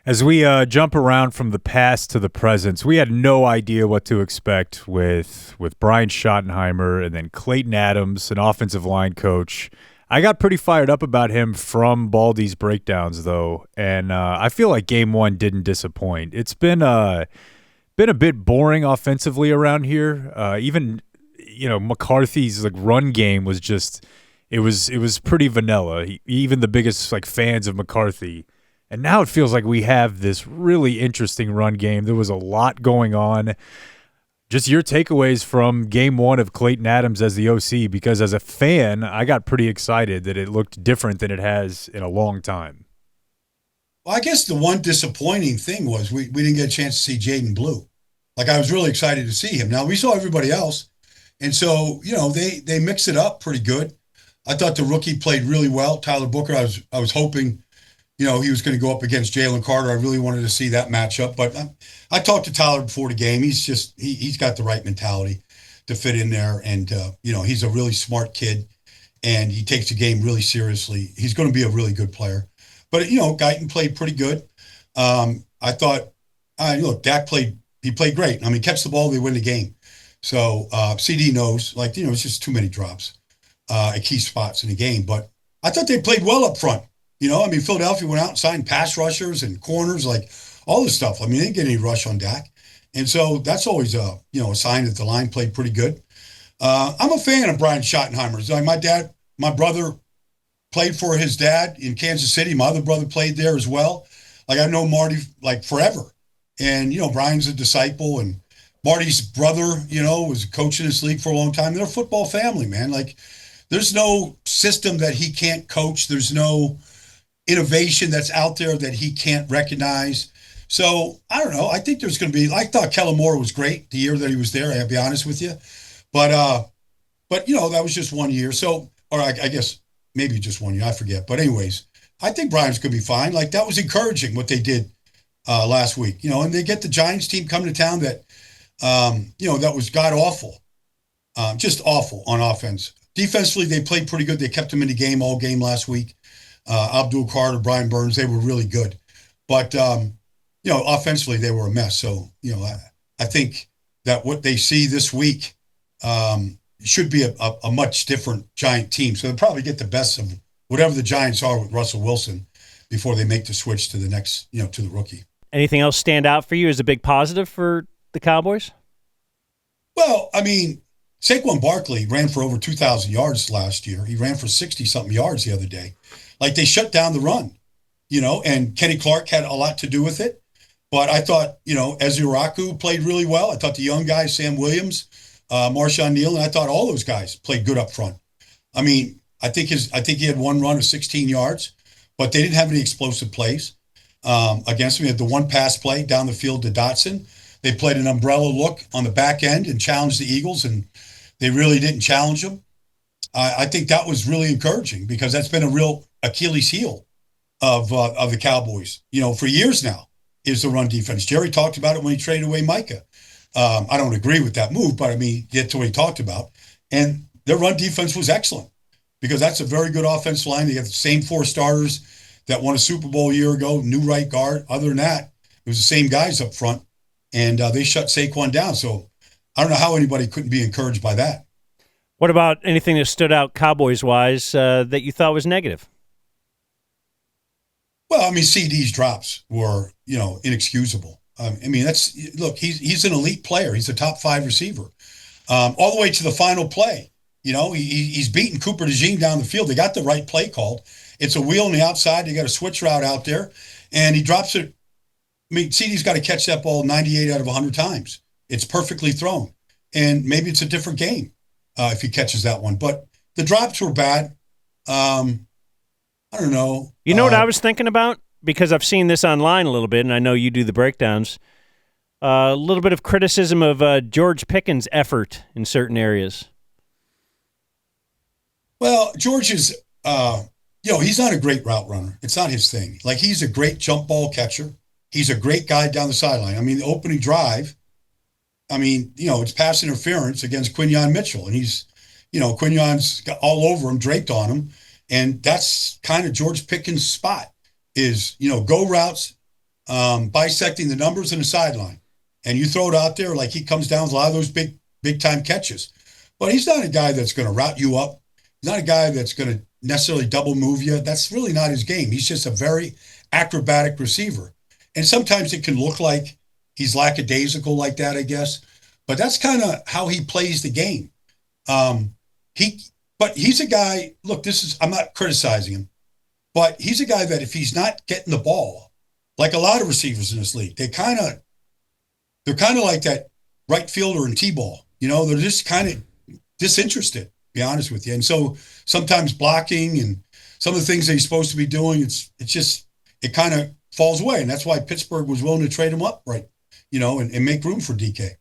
As we jump around from the past to the present, we had no idea what to expect with Brian Schottenheimer and then Clayton Adams, an offensive line coach. I got pretty fired up about him from Baldy's breakdowns, though, and I feel like Game 1 didn't disappoint. It's been a bit boring offensively around here. Even McCarthy's run game was just it was pretty vanilla. Even the biggest fans of McCarthy. And now it feels like we have this really interesting run game. There was a lot going on. Just your takeaways from Game 1 of Clayton Adams as the OC, because as a fan, I got pretty excited that it looked different than it has in a long time. Well, I guess the one disappointing thing was we didn't get a chance to see Jaden Blue. I was really excited to see him. Now, we saw everybody else, and so, they mixed it up pretty good. I thought the rookie played really well. Tyler Booker, I was hoping he was going to go up against Jalen Carter. I really wanted to see that matchup. But I talked to Tyler before the game. He's got the right mentality to fit in there. And, he's a really smart kid, and he takes the game really seriously. He's going to be a really good player. But, Guyton played pretty good. I thought, Dak played great. I mean, catch the ball, they win the game. So CD knows, it's just too many drops at key spots in the game. But I thought they played well up front. Philadelphia went out and signed pass rushers and corners, all this stuff. They didn't get any rush on Dak. And so that's always a sign that the line played pretty good. I'm a fan of Brian Schottenheimer. My brother played for his dad in Kansas City. My other brother played there as well. I know Marty forever. And, Brian's a disciple, and Marty's brother, was a coach in this league for a long time. They're a football family, man. There's no system that he can't coach. There's no innovation that's out there that he can't recognize. So I don't know. I think there's going to be. I thought Kellen Moore was great the year that he was there. I have to be honest with you, but that was just 1 year. So, or I guess maybe just 1 year. I forget. But anyways, I think Brian's going to be fine. That was encouraging what they did last week. And they get the Giants team coming to town that that was god awful, just awful on offense. Defensively, they played pretty good. They kept them in the game all game last week. Abdul Carter, Brian Burns, they were really good. But, offensively, they were a mess. So, I think that what they see this week should be a much different Giant team. So they'll probably get the best of whatever the Giants are with Russell Wilson before they make the switch to the next, to the rookie. Anything else stand out for you as a big positive for the Cowboys? Well, Saquon Barkley ran for over 2,000 yards last year. He ran for 60-something yards the other day. They shut down the run, and Kenny Clark had a lot to do with it. But I thought, Eziraku played really well. I thought the young guys, Sam Williams, Marshawn Neal, and I thought all those guys played good up front. I think he had one run of 16 yards, but they didn't have any explosive plays against him. He had the one pass play down the field to Dotson. They played an umbrella look on the back end and challenged the Eagles, and they really didn't challenge them. I think that was really encouraging because that's been a real Achilles heel of the Cowboys, for years now, is the run defense. Jerry talked about it when he traded away Micah. I don't agree with that move, but that's what he talked about. And their run defense was excellent because that's a very good offensive line. They have the same four starters that won a Super Bowl a year ago, new right guard. Other than that, it was the same guys up front, and they shut Saquon down. So I don't know how anybody couldn't be encouraged by that. What about anything that stood out Cowboys-wise that you thought was negative? Well, CD's drops were, inexcusable. He's an elite player. He's a top 5 receiver. All the way to the final play. He's beating Cooper DeJean down the field. They got the right play called. It's a wheel on the outside. They got a switch route out there, and he drops it. CD's got to catch that ball 98 out of 100 times. It's perfectly thrown. And maybe it's a different game if he catches that one. But the drops were bad. I don't know. You know what I was thinking about? Because I've seen this online a little bit, and I know you do the breakdowns. A little bit of criticism of George Pickens' effort in certain areas. Well, George is, he's not a great route runner. It's not his thing. He's a great jump ball catcher. He's a great guy down the sideline. The opening drive, it's pass interference against Quinyon Mitchell. And Quinyon's got all over him, draped on him. And that's kind of George Pickens' spot is, go routes, bisecting the numbers and the sideline. And you throw it out there like he comes down with a lot of those big time catches. But he's not a guy that's going to route you up. He's not a guy that's going to necessarily double move you. That's really not his game. He's just a very acrobatic receiver. And sometimes it can look like he's lackadaisical like that, I guess. But that's kind of how he plays the game. But he's a guy, look, I'm not criticizing him, but he's a guy that if he's not getting the ball, like a lot of receivers in this league, they're kind of like that right fielder in T-ball. They're just kind of disinterested, to be honest with you. And so sometimes blocking and some of the things that he's supposed to be doing, it kind of falls away. And that's why Pittsburgh was willing to trade him up, right? And make room for DK.